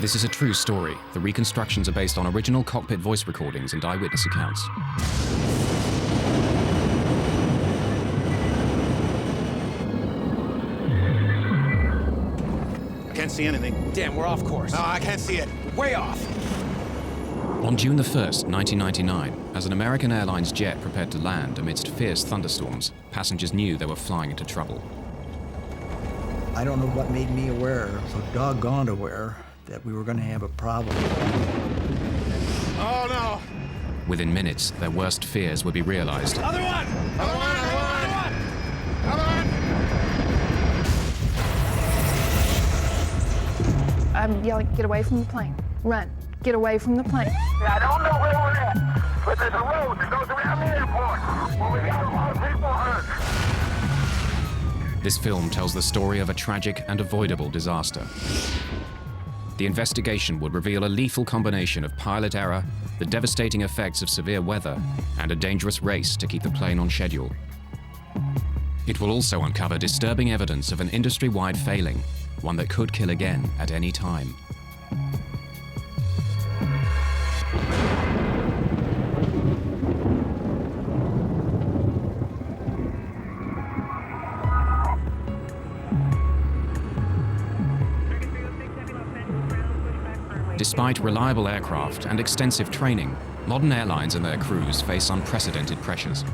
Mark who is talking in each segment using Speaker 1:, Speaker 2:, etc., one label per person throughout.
Speaker 1: This is a true story. The reconstructions are based on original cockpit voice recordings and eyewitness accounts.
Speaker 2: I can't see anything.
Speaker 3: Damn, we're off course.
Speaker 2: No, I can't see it.
Speaker 3: Way off.
Speaker 1: On June the 1st, 1999, as an American Airlines jet prepared to land amidst fierce thunderstorms, passengers knew they were flying into trouble.
Speaker 4: I don't know what made me aware, so doggone aware, that we were going to have a problem.
Speaker 2: Oh, no.
Speaker 1: Within minutes, their worst fears would be realized.
Speaker 3: Other one!
Speaker 2: Other one! Other one!
Speaker 5: I'm yelling, get away from the plane. Run. Get away from the plane.
Speaker 6: I don't know where we're at, but there's a road that goes around the airport. Well, we got a lot of people hurt.
Speaker 1: This film tells the story of a tragic and avoidable disaster. The investigation would reveal a lethal combination of pilot error, the devastating effects of severe weather, and a dangerous race to keep the plane on schedule. It will also uncover disturbing evidence of an industry-wide failing, one that could kill again at any time. Despite reliable aircraft and extensive training, modern airlines and their crews face unprecedented pressures.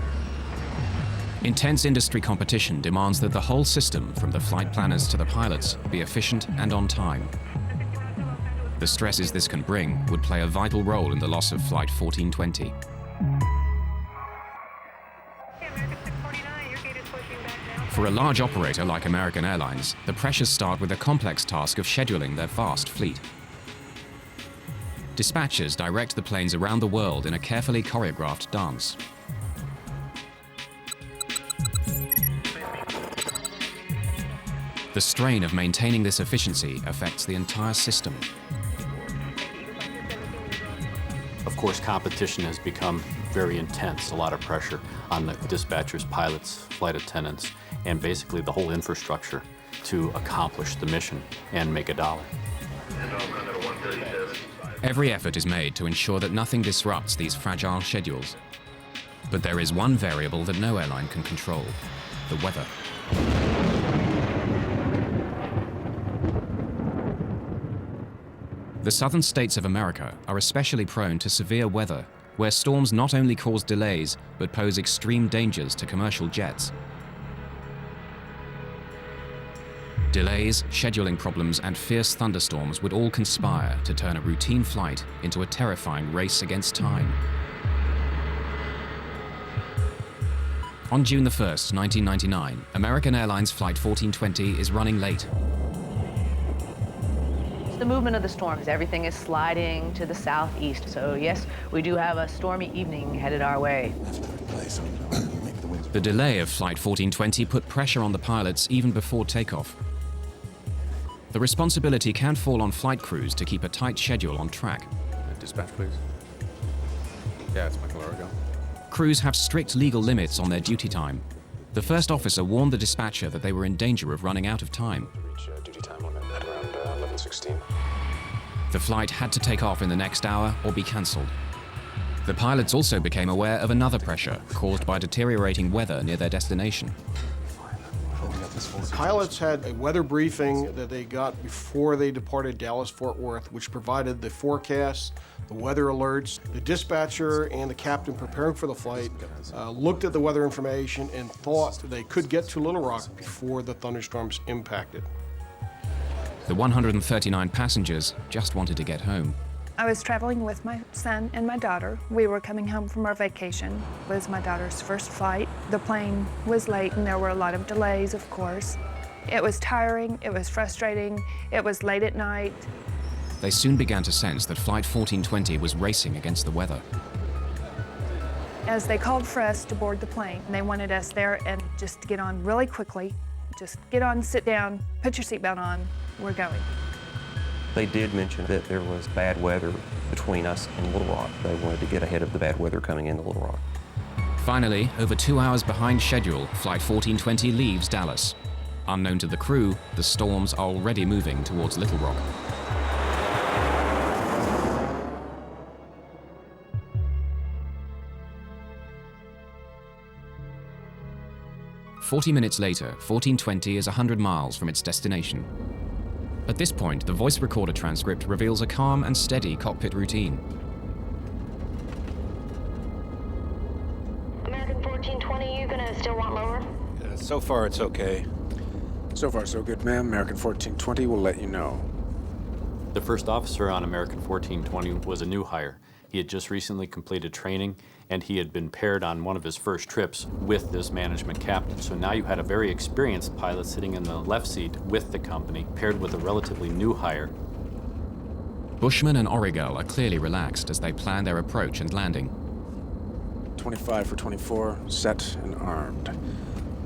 Speaker 1: Intense industry competition demands that the whole system, from the flight planners to the pilots, be efficient and on time. The stresses this can bring would play a vital role in the loss of Flight 1420. For a large operator like American Airlines, the pressures start with the complex task of scheduling their vast fleet. Dispatchers direct the planes around the world in a carefully choreographed dance. The strain of maintaining this efficiency affects the entire system.
Speaker 7: Of course, competition has become very intense, a lot of pressure on the dispatchers, pilots, flight attendants, and basically the whole infrastructure to accomplish the mission and make a dollar.
Speaker 1: Every effort is made to ensure that nothing disrupts these fragile schedules. But there is one variable that no airline can control: the weather. The southern states of America are especially prone to severe weather, where storms not only cause delays, but pose extreme dangers to commercial jets. Delays, scheduling problems, and fierce thunderstorms would all conspire to turn a routine flight into a terrifying race against time. On June the 1st, 1999, American Airlines Flight 1420 is running late.
Speaker 8: The movement of the storms, everything is sliding to the southeast. So yes, we do have a stormy evening headed our way.
Speaker 1: The delay of Flight 1420 put pressure on the pilots even before takeoff. The responsibility can fall on flight crews to keep a tight schedule on track.
Speaker 9: Dispatch, please. Yeah, it's Michael Arago.
Speaker 1: Crews have strict legal limits on their duty time. The first officer warned the dispatcher that they were in danger of running out of time.
Speaker 9: Reach duty time limit at around 11:16.
Speaker 1: The flight had to take off in the next hour or be cancelled. The pilots also became aware of another pressure caused by deteriorating weather near their destination.
Speaker 10: Pilots had a weather briefing that they got before they departed Dallas-Fort Worth, which provided the forecasts, the weather alerts. The dispatcher and the captain preparing for the flight looked at the weather information and thought they could get to Little Rock before the thunderstorms impacted.
Speaker 1: The 139 passengers just wanted to get home.
Speaker 5: I was traveling with my son and my daughter. We were coming home from our vacation. It was my daughter's first flight. The plane was late and there were a lot of delays, of course. It was tiring, it was frustrating, it was late at night.
Speaker 1: They soon began to sense that Flight 1420 was racing against the weather.
Speaker 5: As they called for us to board the plane, they wanted us there and just to get on really quickly. Just get on, sit down, put your seatbelt on, we're going.
Speaker 11: They did mention that there was bad weather between us and Little Rock. They wanted to get ahead of the bad weather coming into Little Rock.
Speaker 1: Finally, over 2 hours behind schedule, Flight 1420 leaves Dallas. Unknown to the crew, the storms are already moving towards Little Rock. 40 minutes later, 1420 is 100 miles from its destination. At this point, the voice recorder transcript reveals a calm and steady cockpit routine.
Speaker 3: American 1420, you gonna still want lower?
Speaker 2: So far, it's okay.
Speaker 9: So far, so good, ma'am. American 1420 will let you know.
Speaker 7: The first officer on American 1420 was a new hire. He had just recently completed training, and he had been paired on one of his first trips with this management captain. So now you had a very experienced pilot sitting in the left seat with the company, paired with a relatively new hire.
Speaker 1: Bushman and Origal are clearly relaxed as they plan their approach and landing.
Speaker 9: 25 for 24, set and armed.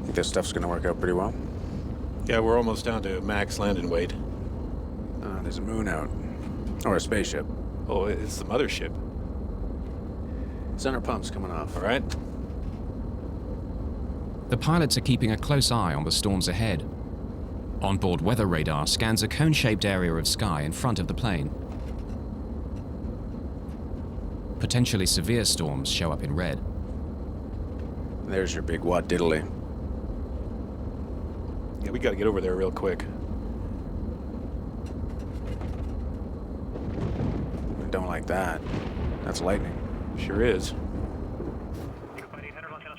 Speaker 9: Think this stuff's gonna work out pretty well?
Speaker 2: Yeah, we're almost down to max landing weight.
Speaker 9: There's a moon out. Or a spaceship.
Speaker 2: Oh, it's the mothership.
Speaker 9: Center pump's coming off.
Speaker 2: All right.
Speaker 1: The pilots are keeping a close eye on the storms ahead. Onboard weather radar scans a cone-shaped area of sky in front of the plane. Potentially severe storms show up in red.
Speaker 9: There's your big what diddly.
Speaker 2: Yeah, we gotta get over there real quick.
Speaker 9: Don't like that. That's lightning.
Speaker 2: Sure is.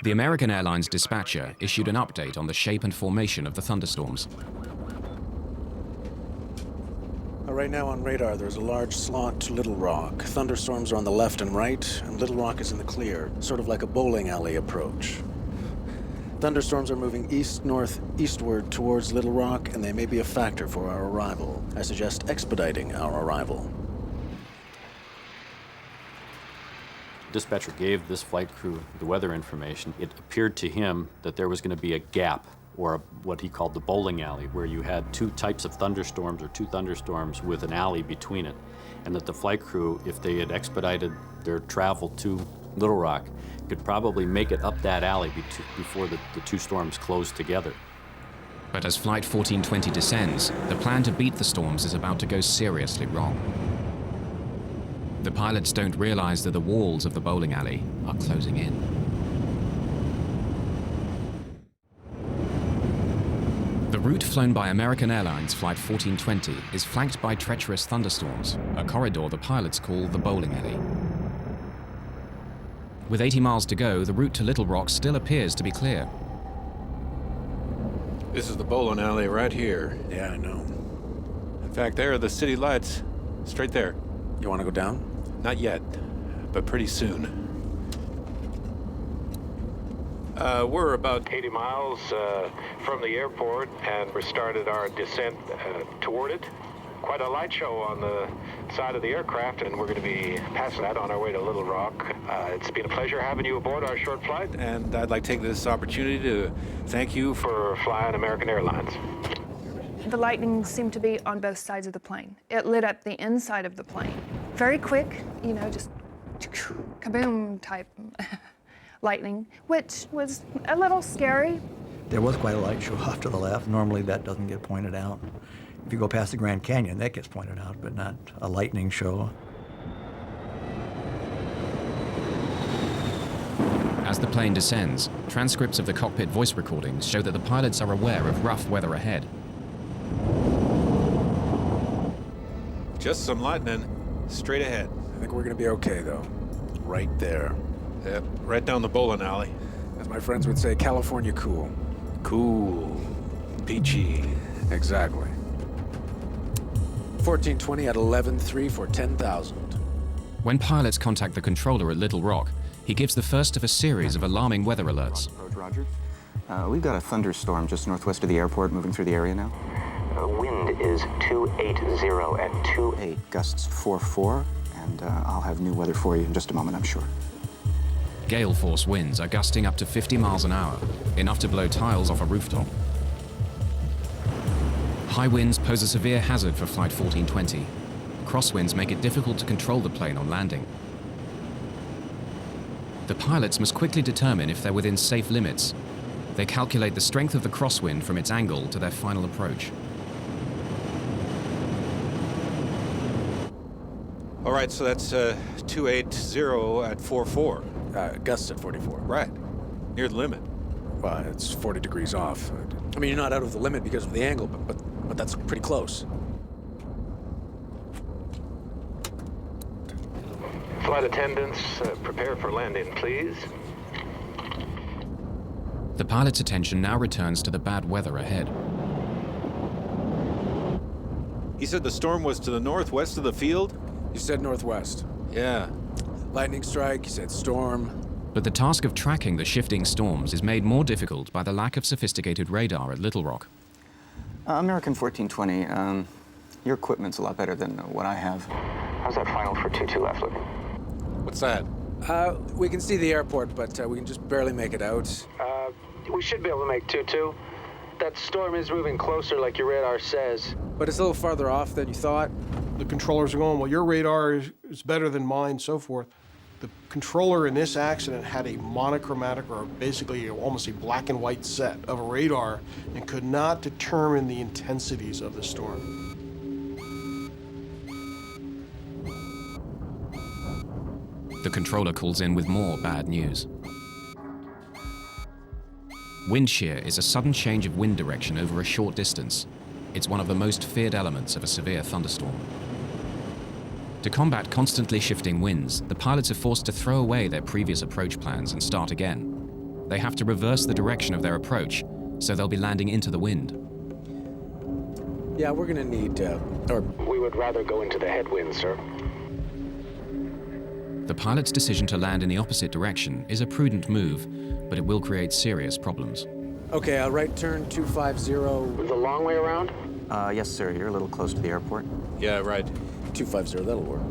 Speaker 1: The American Airlines dispatcher issued an update on the shape and formation of the thunderstorms.
Speaker 9: Right now on radar, there's a large slant to Little Rock. Thunderstorms are on the left and right, and Little Rock is in the clear, sort of like a bowling alley approach. Thunderstorms are moving east-northeastward towards Little Rock, and they may be a factor for our arrival. I suggest expediting our arrival.
Speaker 7: Dispatcher gave this flight crew the weather information. It appeared to him that there was going to be a gap, or what he called the bowling alley, where you had two types of thunderstorms or two thunderstorms with an alley between it. And that the flight crew, if they had expedited their travel to Little Rock, could probably make it up that alley before the two storms closed together.
Speaker 1: But as Flight 1420 descends, the plan to beat the storms is about to go seriously wrong. The pilots don't realize that the walls of the bowling alley are closing in. The route flown by American Airlines Flight 1420 is flanked by treacherous thunderstorms, a corridor the pilots call the bowling alley. With 80 miles to go, the route to Little Rock still appears to be clear.
Speaker 2: This is the bowling alley right here.
Speaker 9: Yeah, I know.
Speaker 2: In fact, there are the city lights. Straight there.
Speaker 9: You want to go down?
Speaker 2: Not yet, but pretty soon. We're about
Speaker 6: 80 miles from the airport, and we started our descent toward it. Quite a light show on the side of the aircraft, and we're going to be passing that on our way to Little Rock. It's been a pleasure having you aboard our short flight,
Speaker 2: and I'd like to take this opportunity to thank you
Speaker 6: for flying American Airlines.
Speaker 5: The lightning seemed to be on both sides of the plane. It lit up the inside of the plane. Very quick, you know, just kaboom type lightning, which was a little scary.
Speaker 4: There was quite a light show off to the left. Normally that doesn't get pointed out. If you go past the Grand Canyon, that gets pointed out, but not a lightning show.
Speaker 1: As the plane descends, transcripts of the cockpit voice recordings show that the pilots are aware of rough weather ahead.
Speaker 2: just some lightning straight ahead.
Speaker 9: I think we're gonna be okay, though. Right there.
Speaker 2: Yep, right down the bowling alley.
Speaker 9: As my friends would say, California cool.
Speaker 2: Cool. Peachy.
Speaker 9: Exactly. 1420 at 11.3 for 10,000.
Speaker 1: When pilots contact the controller at Little Rock, he gives the first of a series of alarming weather alerts.
Speaker 12: Roger. We've got a thunderstorm just northwest of the airport moving through the area now.
Speaker 13: Wind is 280 at
Speaker 12: 2.8, gusts 4.4, and I'll have new weather for you in just a moment, I'm sure.
Speaker 1: Gale force winds are gusting up to 50 miles an hour, enough to blow tiles off a rooftop. High winds pose a severe hazard for Flight 1420. Crosswinds make it difficult to control the plane on landing. The pilots must quickly determine if they're within safe limits. They calculate the strength of the crosswind from its angle to their final approach.
Speaker 2: All right, so that's 280 at 44.
Speaker 9: Gusts at 44.
Speaker 2: Right, near the limit.
Speaker 9: Well, it's 40 degrees off. I mean, you're not out of the limit because of the angle, but that's pretty close.
Speaker 6: Flight attendants, prepare for landing, please.
Speaker 1: The pilot's attention now returns to the bad weather ahead.
Speaker 2: He said the storm was to the northwest of the field?
Speaker 9: You said northwest.
Speaker 2: Yeah.
Speaker 9: Lightning strike, you said storm.
Speaker 1: But the task of tracking the shifting storms is made more difficult by the lack of sophisticated radar at Little Rock.
Speaker 12: American 1420, your equipment's a lot better than what I have.
Speaker 13: How's that final for 2-2 left looking?
Speaker 2: What's that?
Speaker 9: We can see the airport, but we can just barely make it out.
Speaker 6: We should be able to make 2-2. That storm is moving closer like your radar says.
Speaker 9: But it's a little farther off than you thought.
Speaker 10: The controllers are going, well, your radar is better than mine, so forth. The controller in this accident had a monochromatic, or basically almost a black and white set of a radar, and could not determine the intensities of the storm.
Speaker 1: The controller calls in with more bad news. Wind shear is a sudden change of wind direction over a short distance. It's one of the most feared elements of a severe thunderstorm. To combat constantly shifting winds, the pilots are forced to throw away their previous approach plans and start again. They have to reverse the direction of their approach, so they'll be landing into the wind.
Speaker 9: Yeah, we're gonna need,
Speaker 6: We would rather go into the headwind, sir.
Speaker 1: The pilot's decision to land in the opposite direction is a prudent move, but it will create serious problems.
Speaker 9: Okay, right turn 250.
Speaker 6: The long way around?
Speaker 12: Yes, sir, you're a little close to the airport.
Speaker 2: Yeah, right.
Speaker 9: 250, that'll work.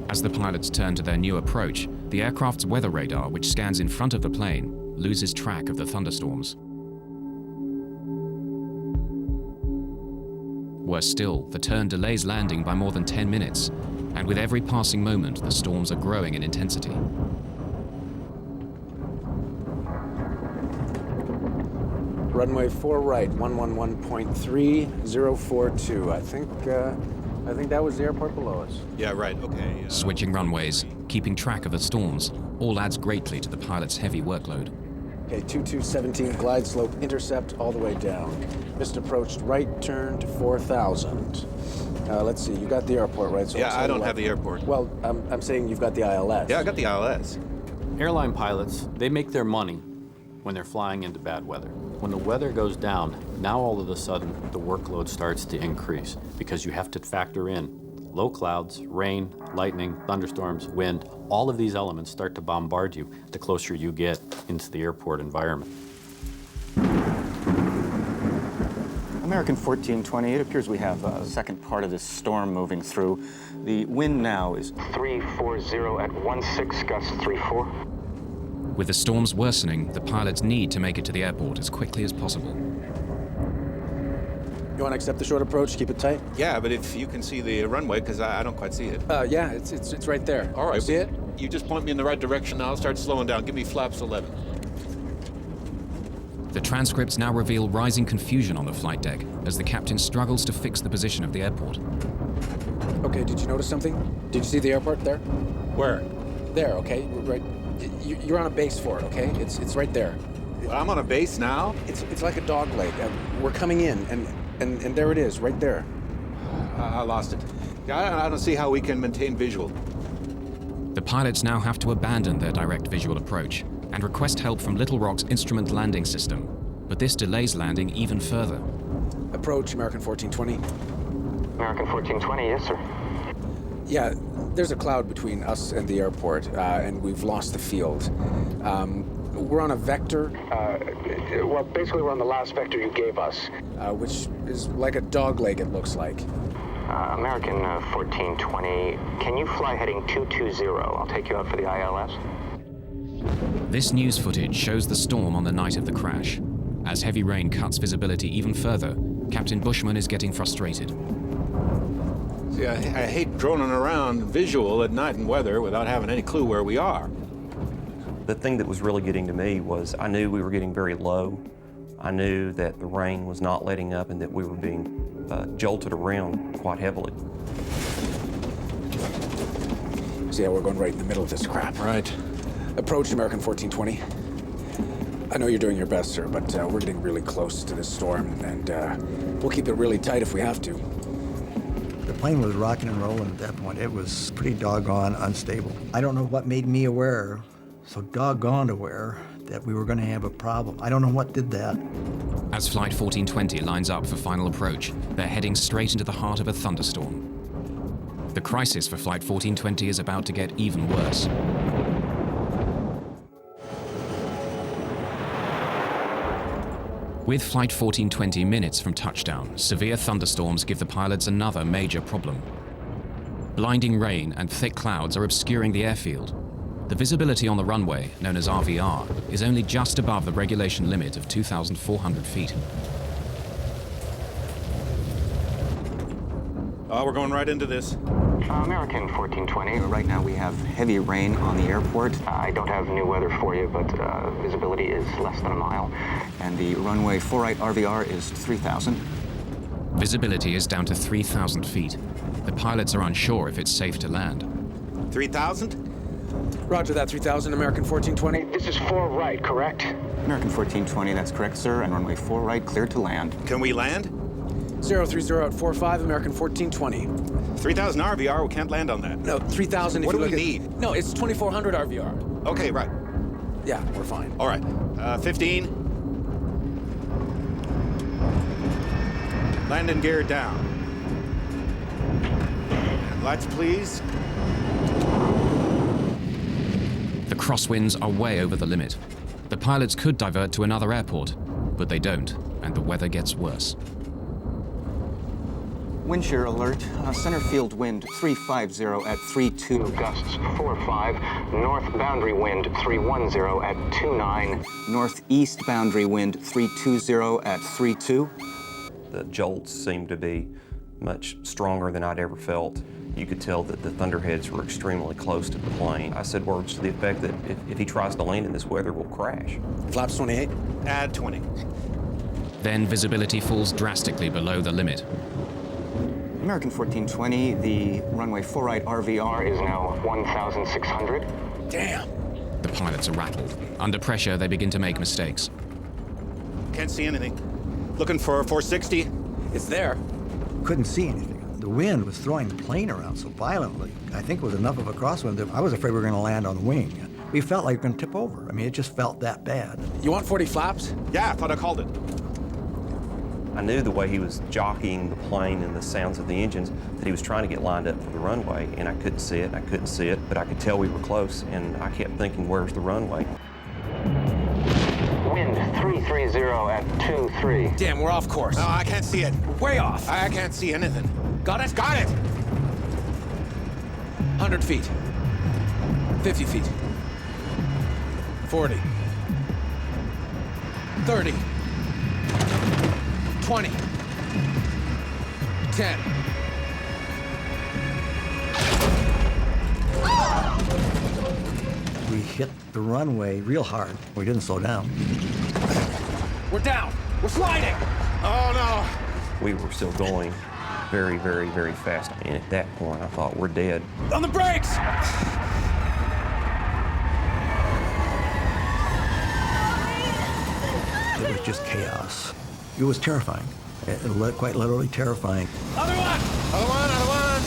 Speaker 1: As the pilots turn to their new approach, the aircraft's weather radar, which scans in front of the plane, loses track of the thunderstorms. Worse still, the turn delays landing by more than 10 minutes, and with every passing moment, the storms are growing in intensity.
Speaker 9: Runway 4 right, 111.3042. I think that was the airport below us.
Speaker 2: Yeah, right, okay.
Speaker 1: Switching runways, keeping track of the storms, all adds greatly to the pilot's heavy workload.
Speaker 9: Okay, 2217, glide slope, intercept all the way down. Missed approached right turn to 4000. Let's see, you got the airport, right? So
Speaker 2: Yeah, I don't have the airport.
Speaker 9: Well, I'm saying you've got the ILS.
Speaker 2: Yeah, I got the ILS.
Speaker 7: Airline pilots, they make their money when they're flying into bad weather. When the weather goes down, now all of a sudden the workload starts to increase because you have to factor in low clouds, rain, lightning, thunderstorms, wind. All of these elements start to bombard you the closer you get into the airport environment.
Speaker 12: American 1420, it appears we have a second part of this storm moving through. The wind now is
Speaker 13: 340 at 16 gusts 34.
Speaker 1: With the storms worsening, the pilots need to make it to the airport as quickly as possible.
Speaker 9: You want to accept the short approach? Keep it tight?
Speaker 2: Yeah, but if you can see the runway, because I don't quite see it.
Speaker 9: Yeah, it's right there.
Speaker 2: All right.
Speaker 9: You see it?
Speaker 2: You just point me in the right direction, I'll start slowing down. Give me flaps 11.
Speaker 1: The transcripts now reveal rising confusion on the flight deck as the captain struggles to fix the position of the airport.
Speaker 9: Okay, did you notice something? Did you see the airport there?
Speaker 2: Where?
Speaker 9: There, okay, right. You're on a base for it, okay? It's right there.
Speaker 2: Well, I'm on a base now?
Speaker 9: It's like a dog leg. We're coming in, and there it is, right there.
Speaker 2: I lost it. I don't see how we can maintain visual.
Speaker 1: The pilots now have to abandon their direct visual approach and request help from Little Rock's instrument landing system, but this delays landing even further.
Speaker 9: Approach, American 1420.
Speaker 13: American 1420, yes, sir.
Speaker 9: Yeah, there's a cloud between us and the airport, and we've lost the field. We're on a vector.
Speaker 6: Well, basically we're on the last vector you gave us.
Speaker 9: Which is like a dog leg, it looks like.
Speaker 13: American 1420, can you fly heading 220? I'll take you out for the ILS.
Speaker 1: This news footage shows the storm on the night of the crash. As heavy rain cuts visibility even further, Captain Bushman is getting frustrated.
Speaker 2: See, I hate droning around visual at night and weather without having any clue where we are.
Speaker 11: The thing that was really getting to me was I knew we were getting very low. I knew that the rain was not letting up and that we were being jolted around quite heavily.
Speaker 9: See how we're going right in the middle of this crap.
Speaker 2: Right.
Speaker 9: Approach, American 1420. I know you're doing your best, sir, but we're getting really close to this storm, and we'll keep it really tight if we have to.
Speaker 4: The plane was rocking and rolling at that point. It was pretty doggone unstable. I don't know what made me aware, so doggone aware, that we were going to have a problem. I don't know what did that.
Speaker 1: As Flight 1420 lines up for final approach, they're heading straight into the heart of a thunderstorm. The crisis for Flight 1420 is about to get even worse. With Flight 1420 minutes from touchdown, severe thunderstorms give the pilots another major problem. Blinding rain and thick clouds are obscuring the airfield. The visibility on the runway, known as RVR, is only just above the regulation limit of 2,400 feet.
Speaker 2: We're going right into this.
Speaker 13: American 1420.
Speaker 12: Right now we have heavy rain on the airport.
Speaker 13: I don't have new weather for you, but visibility is less than a mile.
Speaker 12: And the runway 48 RVR is 3,000.
Speaker 1: Visibility is down to 3,000 feet. The pilots are unsure if it's safe to land.
Speaker 9: 3,000? Roger that, 3,000, American 1420.
Speaker 6: This is 4 right, correct?
Speaker 12: American 1420, that's correct, sir. And runway 4 right, cleared to land.
Speaker 2: Can we land?
Speaker 9: 030 at 45, American 1420.
Speaker 2: 3,000 RVR, we can't land on that.
Speaker 9: No, 3,000 if
Speaker 2: what
Speaker 9: you
Speaker 2: do
Speaker 9: look
Speaker 2: we
Speaker 9: at...
Speaker 2: need?
Speaker 9: No, it's 2,400 RVR.
Speaker 2: Okay, right.
Speaker 9: Yeah, we're fine.
Speaker 2: All right. 15. Landing gear down. Lights, please.
Speaker 1: The crosswinds are way over the limit. The pilots could divert to another airport, but they don't, and the weather gets worse.
Speaker 12: Wind shear alert. Center field wind 350 at 32.
Speaker 13: Gusts 4-5. North boundary wind 310 at 29.
Speaker 12: Northeast boundary wind 320 at 32.
Speaker 11: The jolts seemed to be much stronger than I'd ever felt. You could tell that the thunderheads were extremely close to the plane. I said words to the effect that if he tries to land in this weather, we'll crash.
Speaker 9: Flaps 28.
Speaker 2: Add 20.
Speaker 1: Then visibility falls drastically below the limit.
Speaker 12: American 1420, the runway 48 RVR
Speaker 13: Is now 1,600.
Speaker 9: Damn.
Speaker 1: The pilots are rattled. Under pressure, they begin to make mistakes.
Speaker 2: Can't see anything. Looking for 460.
Speaker 9: It's there.
Speaker 4: Couldn't see anything. The wind was throwing the plane around so violently. I think it was enough of a crosswind that I was afraid we were going to land on the wing. We felt like we were going to tip over. I mean, it just felt that bad.
Speaker 9: You want 40 flaps?
Speaker 2: Yeah, I thought I called it.
Speaker 11: I knew the way he was jockeying the plane and the sounds of the engines that he was trying to get lined up for the runway, and I couldn't see it, but I could tell we were close, and I kept thinking, where's the runway?
Speaker 13: Wind 330 at 23.
Speaker 9: Damn, we're off course.
Speaker 2: No, I can't see it.
Speaker 9: Way off.
Speaker 2: I can't see anything.
Speaker 9: Got it?
Speaker 2: Got it!
Speaker 9: 100 feet. 50 feet. 40. 30. 20. 10.
Speaker 4: We hit the runway real hard. We didn't slow down.
Speaker 9: We're down. We're sliding.
Speaker 2: Oh, no.
Speaker 11: We were still going very, very, very fast, and at that point, I thought, we're dead.
Speaker 9: On the brakes!
Speaker 4: It was just chaos. It was terrifying. Quite literally terrifying.
Speaker 9: Other one!
Speaker 2: Other one, other one.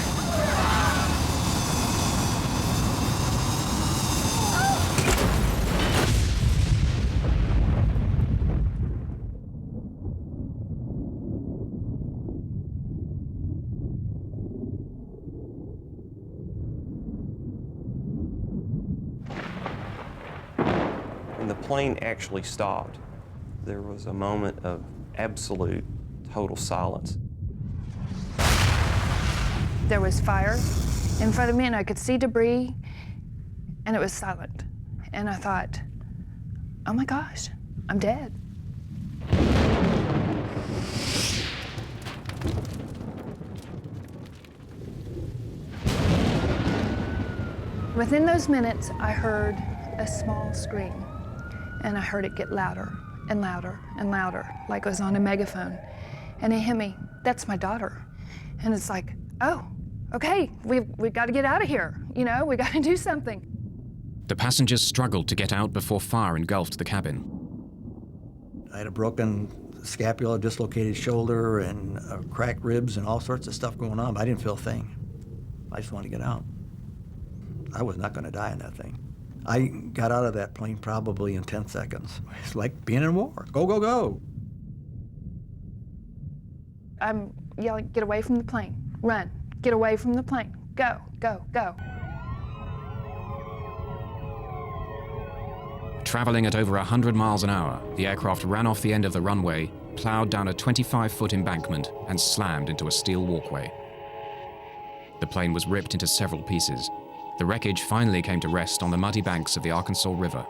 Speaker 11: When the plane actually stopped, there was a moment of absolute, total silence.
Speaker 5: There was fire in front of me, and I could see debris, and it was silent. And I thought, oh my gosh, I'm dead. Within those minutes, I heard a small scream, and I heard it get louder and louder and louder, like it was on a megaphone. And it hit me, that's my daughter. And it's like, oh, okay, we've got to get out of here. You know, we got to do something.
Speaker 1: The passengers struggled to get out before fire engulfed the cabin.
Speaker 4: I had a broken scapula, dislocated shoulder, and cracked ribs and all sorts of stuff going on, but I didn't feel a thing. I just wanted to get out. I was not going to die in that thing. I got out of that plane probably in 10 seconds. It's like being in war. Go, go, go.
Speaker 5: I'm yelling, get away from the plane, run, get away from the plane, go, go, go.
Speaker 1: Traveling at over 100 miles an hour, the aircraft ran off the end of the runway, plowed down a 25-foot embankment, and slammed into a steel walkway. The plane was ripped into several pieces. The wreckage finally came to rest on the muddy banks of the Arkansas River.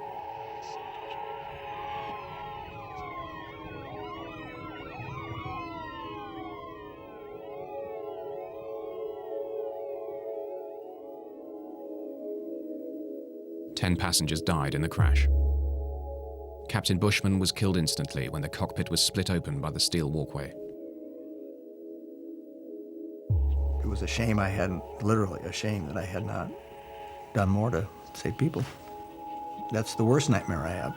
Speaker 1: Ten passengers died in the crash. Captain Bushman was killed instantly when the cockpit was split open by the steel walkway.
Speaker 4: It was a shame I hadn't, literally a shame that I had not done more to save people. That's the worst nightmare I have.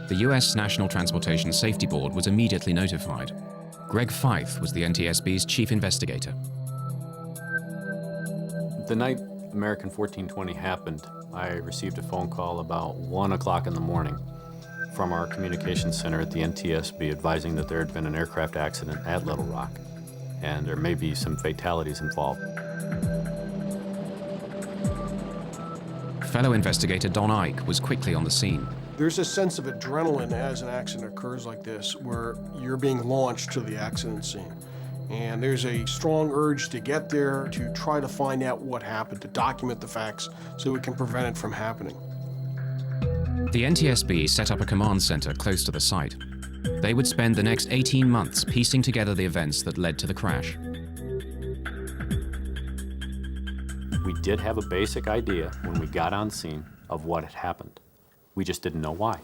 Speaker 1: The U.S. National Transportation Safety Board was immediately notified. Greg Fife was the NTSB's chief investigator.
Speaker 7: The night American 1420 happened, I received a phone call about 1 o'clock in the morning from our communications center at the NTSB advising that there had been an aircraft accident at Little Rock, and there may be some fatalities involved.
Speaker 1: Fellow investigator Don Ike was quickly on the scene.
Speaker 10: There's a sense of adrenaline as an accident occurs like this, where you're being launched to the accident scene. And there's a strong urge to get there, to try to find out what happened, to document the facts so we can prevent it from happening.
Speaker 1: The NTSB set up a command center close to the site. They would spend the next 18 months piecing together the events that led to the crash.
Speaker 7: We did have a basic idea when we got on scene of what had happened. We just didn't know why.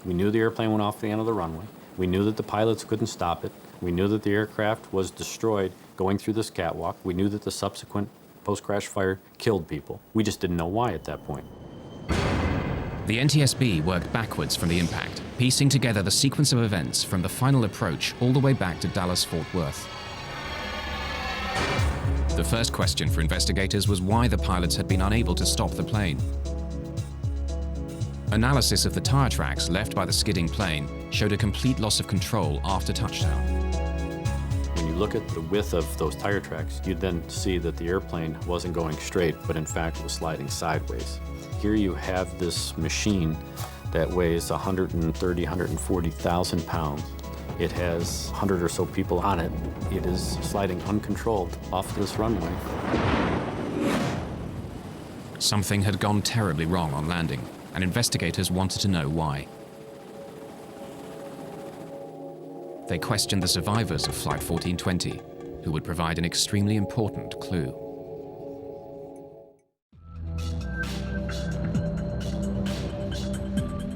Speaker 7: We knew the airplane went off the end of the runway. We knew that the pilots couldn't stop it. We knew that the aircraft was destroyed going through this catwalk. We knew that the subsequent post-crash fire killed people. We just didn't know why at that point.
Speaker 1: The NTSB worked backwards from the impact, piecing together the sequence of events from the final approach all the way back to Dallas-Fort Worth. The first question for investigators was why the pilots had been unable to stop the plane. Analysis of the tire tracks left by the skidding plane showed a complete loss of control after touchdown.
Speaker 7: When you look at the width of those tire tracks, you then see that the airplane wasn't going straight, but in fact was sliding sideways. Here you have this machine that weighs 130,000, 140,000 pounds. It has 100 or so people on it. It is sliding uncontrolled off this runway.
Speaker 1: Something had gone terribly wrong on landing, and investigators wanted to know why. They questioned the survivors of Flight 1420, who would provide an extremely important clue.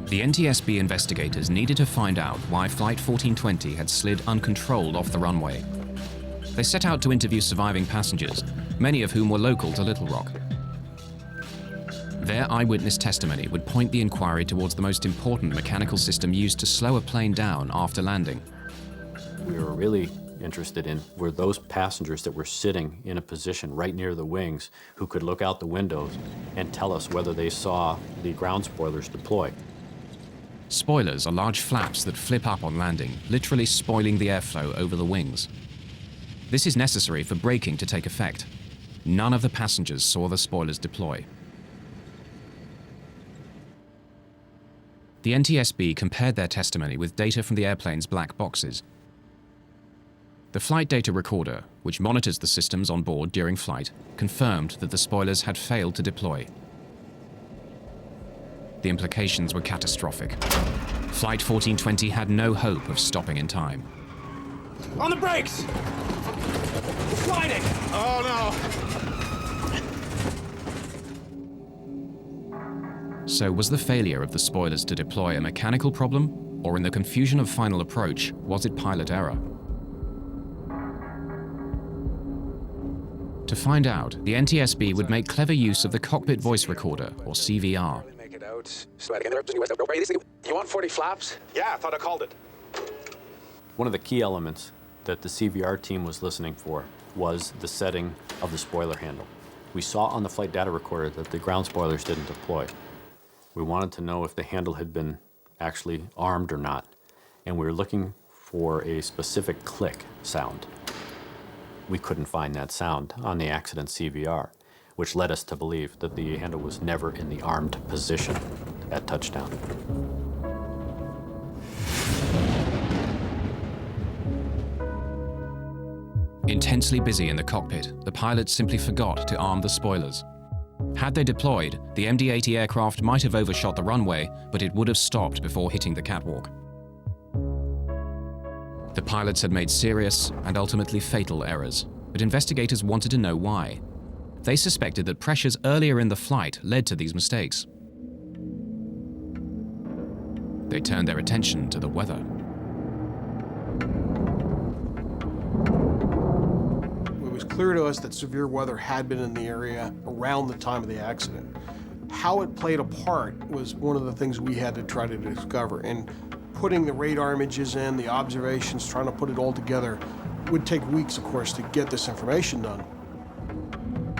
Speaker 1: The NTSB investigators needed to find out why Flight 1420 had slid uncontrolled off the runway. They set out to interview surviving passengers, many of whom were local to Little Rock. Their eyewitness testimony would point the inquiry towards the most important mechanical system used to slow a plane down after landing.
Speaker 7: We were really interested in were those passengers that were sitting in a position right near the wings who could look out the windows and tell us whether they saw the ground spoilers deploy.
Speaker 1: Spoilers are large flaps that flip up on landing, literally spoiling the airflow over the wings. This is necessary for braking to take effect. None of the passengers saw the spoilers deploy. The NTSB compared their testimony with data from the airplane's black boxes. The flight data recorder, which monitors the systems on board during flight, confirmed that the spoilers had failed to deploy. The implications were catastrophic. Flight 1420 had no hope of stopping in time.
Speaker 14: On the brakes! We're sliding! Oh
Speaker 1: So was the failure of the spoilers to deploy a mechanical problem Or in the confusion of final approach, was it pilot error? To find out, the NTSB would make clever use of the cockpit voice recorder, or CVR.
Speaker 14: Make it out. You want 40 flaps? Yeah, I thought I called it.
Speaker 7: One of the key elements that the CVR team was listening for was the setting of the spoiler handle. We saw on the flight data recorder that the ground spoilers didn't deploy. We wanted to know if the handle had been actually armed or not, and we were looking for a specific click sound. We couldn't find that sound on the accident CVR, which led us to believe that the handle was never in the armed position at touchdown.
Speaker 1: Intensely busy in the cockpit, the pilots simply forgot to arm the spoilers. Had they deployed, the MD-80 aircraft might have overshot the runway, but it would have stopped before hitting the catwalk. The pilots had made serious and ultimately fatal errors, but investigators wanted to know why. They suspected that pressures earlier in the flight led to these mistakes. They turned their attention to the weather.
Speaker 10: It was clear to us that severe weather had been in the area around the time of the accident. How it played a part was one of the things we had to try to discover. And putting the radar images in, the observations, trying to put it all together, would take weeks, of course, to get this information done.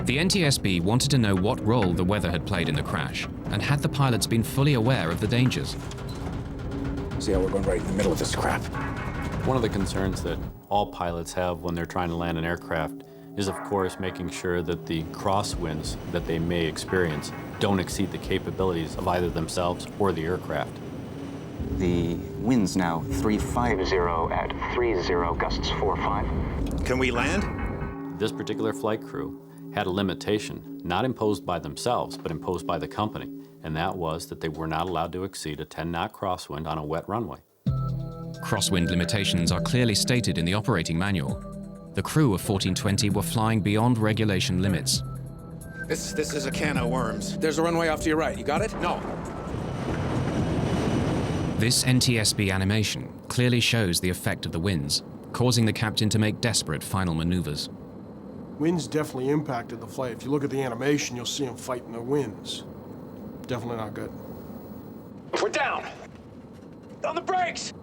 Speaker 1: The NTSB wanted to know what role the weather had played in the crash, and had the pilots been fully aware of the dangers.
Speaker 14: See how we're going right in the middle of this crap.
Speaker 7: One of the concerns that all pilots have when they're trying to land an aircraft is, of course, making sure that the crosswinds that they may experience don't exceed the capabilities of either themselves or the aircraft.
Speaker 12: The wind's now 350
Speaker 13: at 30, gusts 4-5.
Speaker 14: Can we land?
Speaker 7: This particular flight crew had a limitation, not imposed by themselves, but imposed by the company, and that was that they were not allowed to exceed a 10-knot crosswind on a wet runway.
Speaker 1: Crosswind limitations are clearly stated in the operating manual. The crew of 1420 were flying beyond regulation limits.
Speaker 14: This is a can of worms. There's a runway off to your right. You got it? No.
Speaker 1: This NTSB animation clearly shows the effect of the winds, causing the captain to make desperate final maneuvers.
Speaker 10: Winds definitely impacted the flight. If you look at the animation, you'll see them fighting the winds. Definitely not good.
Speaker 14: We're down. On the brakes.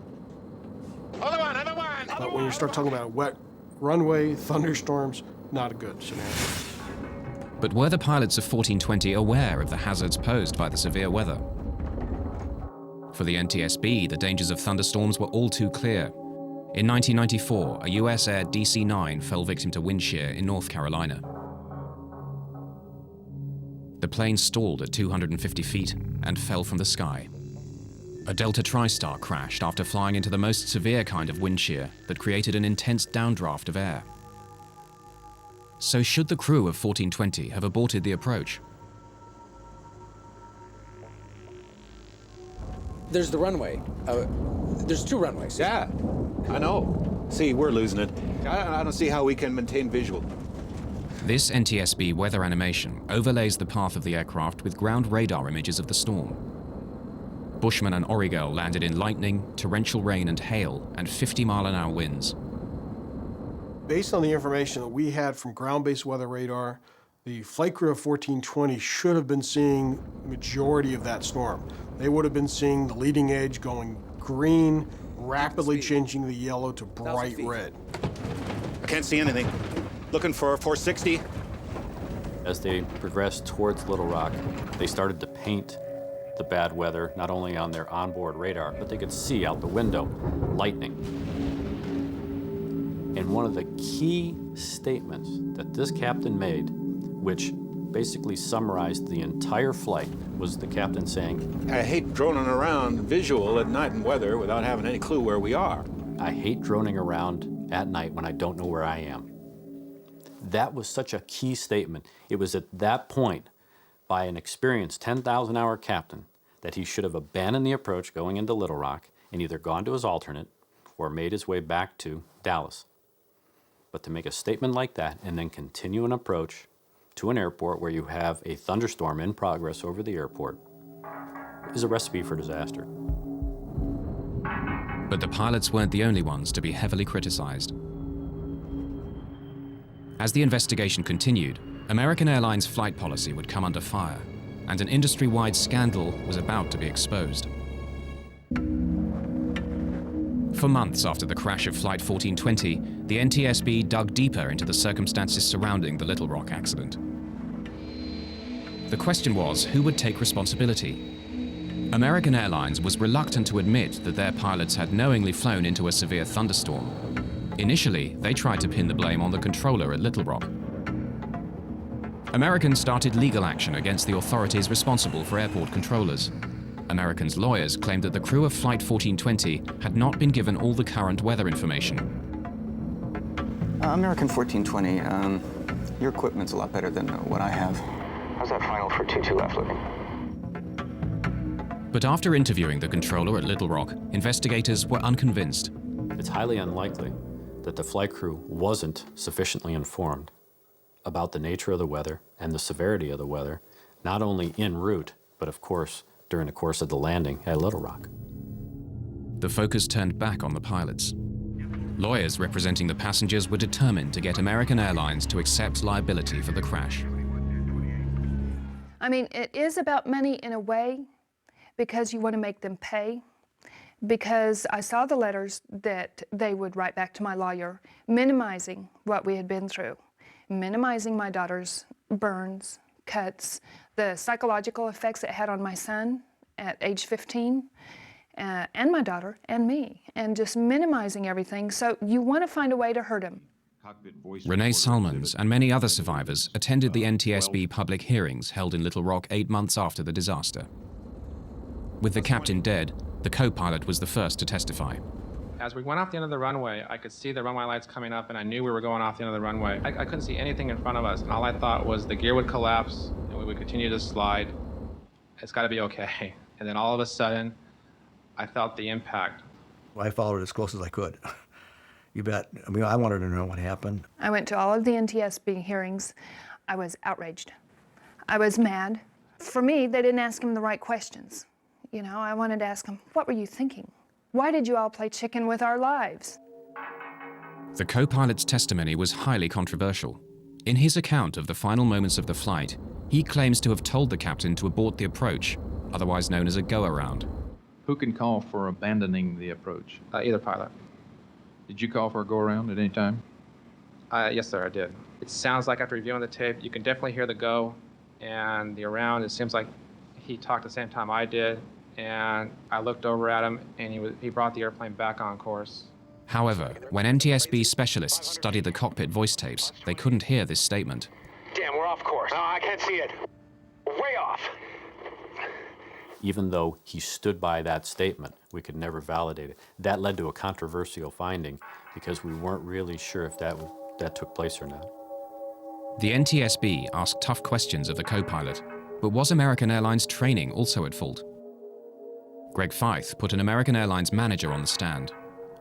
Speaker 14: Other one.
Speaker 10: But when you start talking about a wet runway, thunderstorms, not a good scenario.
Speaker 1: But were the pilots of 1420 aware of the hazards posed by the severe weather? For the NTSB, the dangers of thunderstorms were all too clear. In 1994, a US Air DC-9 fell victim to wind shear in North Carolina. The plane stalled at 250 feet and fell from the sky. A Delta TriStar crashed after flying into the most severe kind of wind shear that created an intense downdraft of air. So should the crew of 1420 have aborted the approach?
Speaker 9: There's the runway. There's two runways.
Speaker 2: Yeah, I know. See, we're losing it. I don't see how we can maintain visual.
Speaker 1: This NTSB weather animation overlays the path of the aircraft with ground radar images of the storm. Bushman and Origal landed in lightning, torrential rain and hail, and 50-mile-an-hour winds.
Speaker 10: Based on the information that we had from ground-based weather radar, the flight crew of 1420 should have been seeing the majority of that storm. They would have been seeing the leading edge going green, rapidly changing the yellow to bright red.
Speaker 14: I can't see anything. Looking for 460.
Speaker 7: As they progressed towards Little Rock, they started to paint the bad weather not only on their onboard radar, but they could see out the window lightning. And one of the key statements that this captain made, which basically summarized the entire flight, was the captain saying,
Speaker 2: I hate droning around visual at night in weather without having any clue where we are.
Speaker 7: I hate droning around at night when I don't know where I am. That was such a key statement. It was at that point, by an experienced 10,000-hour captain, that he should have abandoned the approach going into Little Rock and either gone to his alternate or made his way back to Dallas. But to make a statement like that and then continue an approach to an airport where you have a thunderstorm in progress over the airport is a recipe for disaster.
Speaker 1: But the pilots weren't the only ones to be heavily criticized. As the investigation continued, American Airlines flight policy would come under fire, and an industry-wide scandal was about to be exposed. For months after the crash of Flight 1420, the NTSB dug deeper into the circumstances surrounding the Little Rock accident. The question was, who would take responsibility? American Airlines was reluctant to admit that their pilots had knowingly flown into a severe thunderstorm. Initially, they tried to pin the blame on the controller at Little Rock. Americans started legal action against the authorities responsible for airport controllers. Americans' lawyers claimed that the crew of Flight 1420 had not been given all the current weather information.
Speaker 12: American 1420, your equipment's a lot better than what I have.
Speaker 13: How's that final for 22 left looking?
Speaker 1: But after interviewing the controller at Little Rock, investigators were unconvinced.
Speaker 7: It's highly unlikely that the flight crew wasn't sufficiently informed about the nature of the weather and the severity of the weather, not only en route, but of course, during the course of the landing at Little Rock.
Speaker 1: The focus turned back on the pilots. Lawyers representing the passengers were determined to get American Airlines to accept liability for the crash.
Speaker 5: I mean, it is about money in a way, because you want to make them pay. Because I saw the letters that they would write back to my lawyer, minimizing what we had been through, minimizing my daughter's burns, cuts, the psychological effects it had on my son at age 15, and my daughter, and me, and just minimizing everything. So you want to find a way to hurt him.
Speaker 1: Renee Salmons and many other survivors attended the NTSB public hearings held in Little Rock 8 months after the disaster. With the captain dead, the co-pilot was the first to testify.
Speaker 15: As we went off the end of the runway, I could see the runway lights coming up, and I knew we were going off the end of the runway. I couldn't see anything in front of us, and all I thought was the gear would collapse, and we would continue to slide. It's got to be okay. And then all of a sudden, I felt the impact.
Speaker 4: I followed it as close as I could. You bet. I mean, I wanted to know what happened.
Speaker 5: I went to all of the NTSB hearings. I was outraged. I was mad. For me, they didn't ask him the right questions. You know, I wanted to ask him, what were you thinking? Why did you all play chicken with our lives?
Speaker 1: The co-pilot's testimony was highly controversial. In his account of the final moments of the flight, he claims to have told the captain to abort the approach, otherwise known as a go-around.
Speaker 16: Who can call for abandoning the approach?
Speaker 15: Either pilot.
Speaker 16: Did you call for a go-around at any time?
Speaker 15: Yes, sir, I did. It sounds like after reviewing the tape, you can definitely hear the go, and the around, it seems like he talked at the same time I did, and I looked over at him, and he brought the airplane back on course.
Speaker 1: However, when NTSB specialists studied the cockpit voice tapes, they couldn't hear this statement.
Speaker 6: Damn, we're off course. No, I can't see it. Way off.
Speaker 7: Even though he stood by that statement, we could never validate it. That led to a controversial finding because we weren't really sure if that took place or not.
Speaker 1: The NTSB asked tough questions of the co-pilot, but was American Airlines training also at fault? Greg Feith put an American Airlines manager on the stand.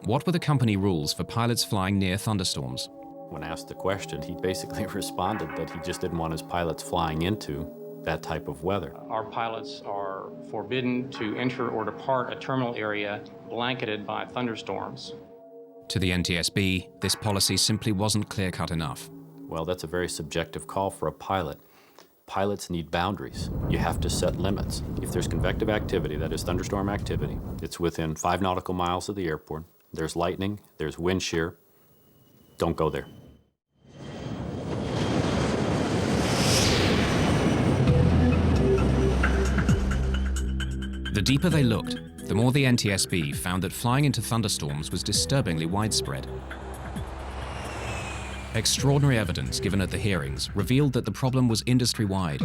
Speaker 1: What were the company rules for pilots flying near thunderstorms?
Speaker 7: When asked the question, he basically responded that he just didn't want his pilots flying into that type of weather.
Speaker 15: Our pilots are forbidden to enter or depart a terminal area blanketed by thunderstorms.
Speaker 1: To the NTSB, this policy simply wasn't clear-cut enough.
Speaker 7: Well, that's a very subjective call for a pilot. Pilots need boundaries. You have to set limits. If there's convective activity, that is thunderstorm activity, it's within 5 nautical miles of the airport. There's lightning, there's wind shear. Don't go there.
Speaker 1: The deeper they looked, the more the NTSB found that flying into thunderstorms was disturbingly widespread. Extraordinary evidence given at the hearings revealed that the problem was industry-wide.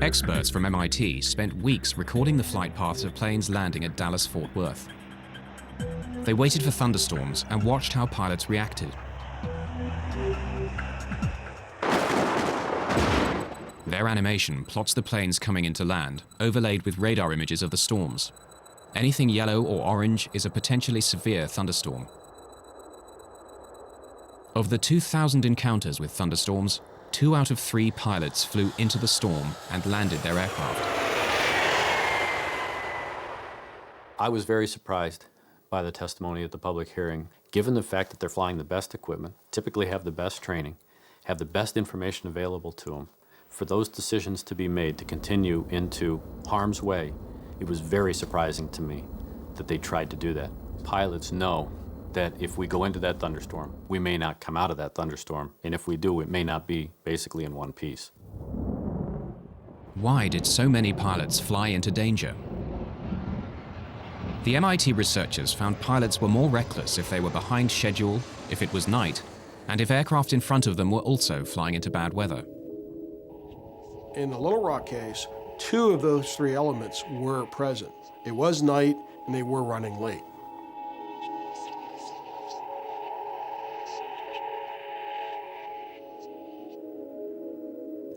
Speaker 1: Experts from MIT spent weeks recording the flight paths of planes landing at Dallas-Fort Worth. They waited for thunderstorms and watched how pilots reacted. Their animation plots the planes coming into land, overlaid with radar images of the storms. Anything yellow or orange is a potentially severe thunderstorm. Of the 2,000 encounters with thunderstorms, 2 out of 3 pilots flew into the storm and landed their aircraft.
Speaker 7: I was very surprised by the testimony at the public hearing, given the fact that they're flying the best equipment, typically have the best training, have the best information available to them. For those decisions to be made to continue into harm's way, it was very surprising to me that they tried to do that. Pilots know that if we go into that thunderstorm, we may not come out of that thunderstorm, and if we do, it may not be basically in one piece.
Speaker 1: Why did so many pilots fly into danger? The MIT researchers found pilots were more reckless if they were behind schedule, if it was night, and if aircraft in front of them were also flying into bad weather.
Speaker 10: In the Little Rock case, 2 of those 3 elements were present. It was night, and they were running late.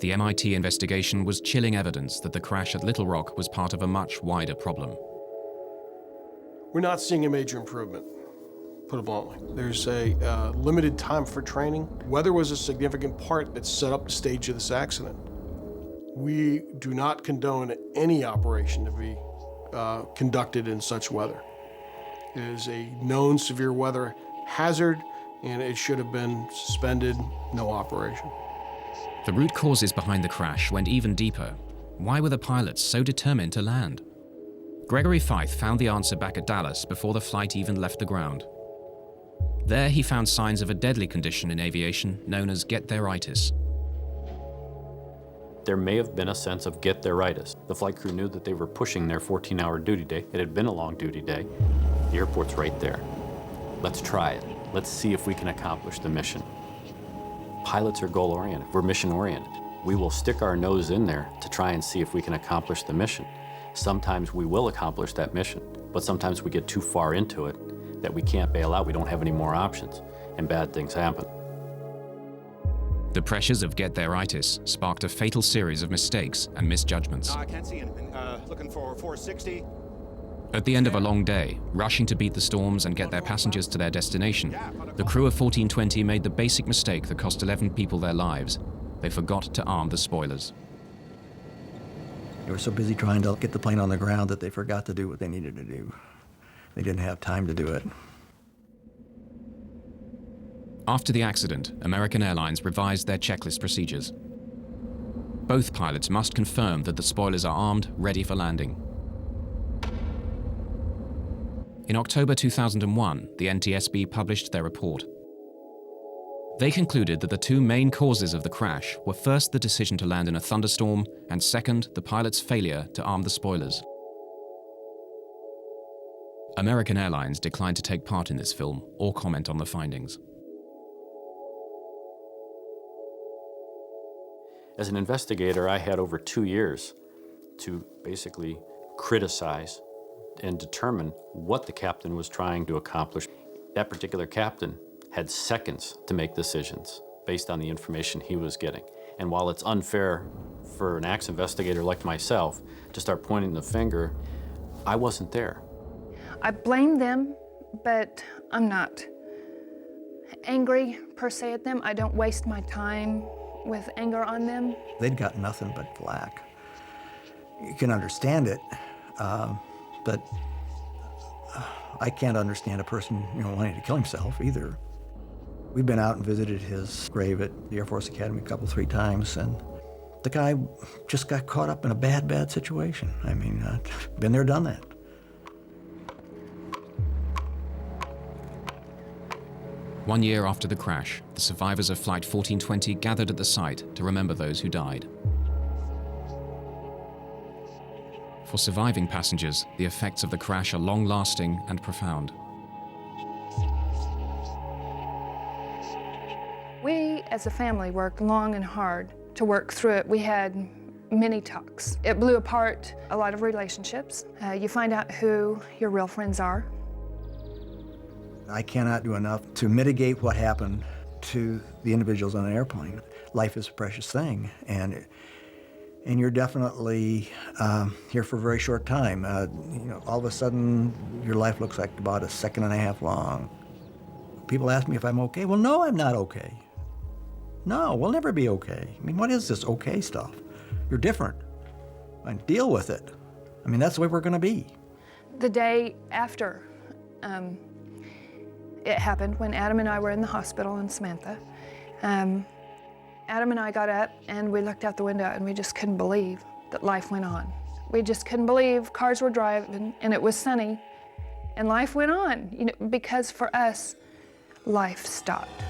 Speaker 1: The MIT investigation was chilling evidence that the crash at Little Rock was part of a much wider problem.
Speaker 10: We're not seeing a major improvement, put it bluntly. There's a limited time for training. Weather was a significant part that set up the stage of this accident. We do not condone any operation to be conducted in such weather. It is a known severe weather hazard, and it should have been suspended, no operation.
Speaker 1: The root causes behind the crash went even deeper. Why were the pilots so determined to land? Gregory Feith found the answer back at Dallas before the flight even left the ground. There he found signs of a deadly condition in aviation known as get-there-itis.
Speaker 7: There may have been a sense of get-there-itis. The flight crew knew that they were pushing their 14-hour duty day. It had been a long duty day. The airport's right there. Let's try it. Let's see if we can accomplish the mission. Pilots are goal-oriented. We're mission-oriented. We will stick our nose in there to try and see if we can accomplish the mission. Sometimes we will accomplish that mission, but sometimes we get too far into it that we can't bail out. We don't have any more options, and bad things happen.
Speaker 1: The pressures of get-there-itis sparked a fatal series of mistakes and misjudgments.
Speaker 14: I can't see anything. Looking for 460.
Speaker 1: At the end of a long day, rushing to beat the storms and get their passengers to their destination, the crew of 1420 made the basic mistake that cost 11 people their lives. They forgot to arm the spoilers.
Speaker 4: They were so busy trying to get the plane on the ground that they forgot to do what they needed to do. They didn't have time to do it.
Speaker 1: After the accident, American Airlines revised their checklist procedures. Both pilots must confirm that the spoilers are armed, ready for landing. In October 2001, the NTSB published their report. They concluded that the 2 main causes of the crash were first the decision to land in a thunderstorm, and second, the pilot's failure to arm the spoilers. American Airlines declined to take part in this film or comment on the findings.
Speaker 7: As an investigator, I had over 2 years to basically criticize and determine what the captain was trying to accomplish. That particular captain had seconds to make decisions based on the information he was getting. And while it's unfair for an acts investigator like myself to start pointing the finger, I wasn't there.
Speaker 5: I blame them, but I'm not angry per se at them. I don't waste my time with anger on them.
Speaker 4: They'd got nothing but flack. You can understand it, but I can't understand a person, wanting to kill himself either. We've been out and visited his grave at the Air Force Academy 3 times, and the guy just got caught up in a bad situation. I mean, been there, done that.
Speaker 1: One year after the crash, the survivors of Flight 1420 gathered at the site to remember those who died. For surviving passengers, the effects of the crash are long-lasting and profound.
Speaker 5: We, as a family, worked long and hard to work through it. We had many talks. It blew apart a lot of relationships. You find out who your real friends are.
Speaker 4: I cannot do enough to mitigate what happened to the individuals on an airplane. Life is a precious thing, and you're definitely here for a very short time. All of a sudden, your life looks like about 1.5 seconds long. People ask me if I'm okay. Well, no, I'm not okay. No, we'll never be okay. I mean, what is this okay stuff? You're different. And deal with it. I mean, that's the way we're going to be.
Speaker 5: The day after it happened, when Adam and I were in the hospital and Samantha, Adam and I got up and we looked out the window and we just couldn't believe that life went on. We just couldn't believe cars were driving and it was sunny and life went on, you know, because for us, life stopped.